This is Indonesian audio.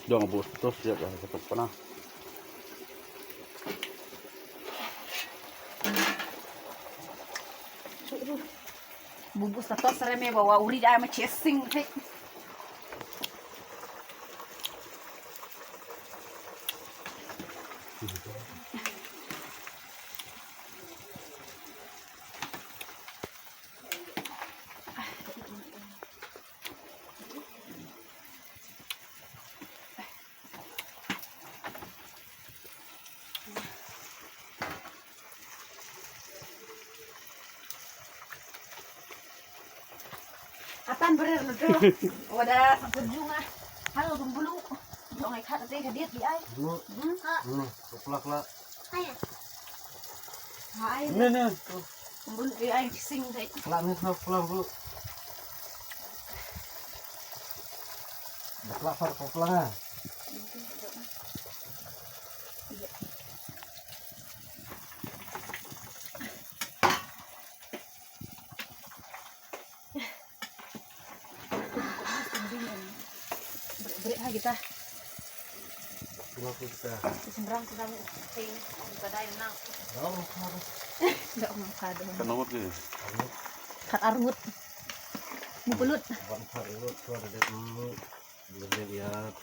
Jangan bos terus ya, cepat pernah. Bungkus tato sereme bawa uri ayam chasing. Atan bener betul. Wadah sangkut juga. Halo bulu. Jangan ikat nanti hadiah di ay. Dulu, pelak lah. Hai. Ini, Bulu di ay sing deh. pelak nih, pulang dulu. Pelak, pulang ya. Berik ha kita. Kita. Sembrang kita sing badai nang. Enggak mau kado. Kan nomor ni. Kat armut. Mu belut. Ban armut, ada dulu. Belum lihat.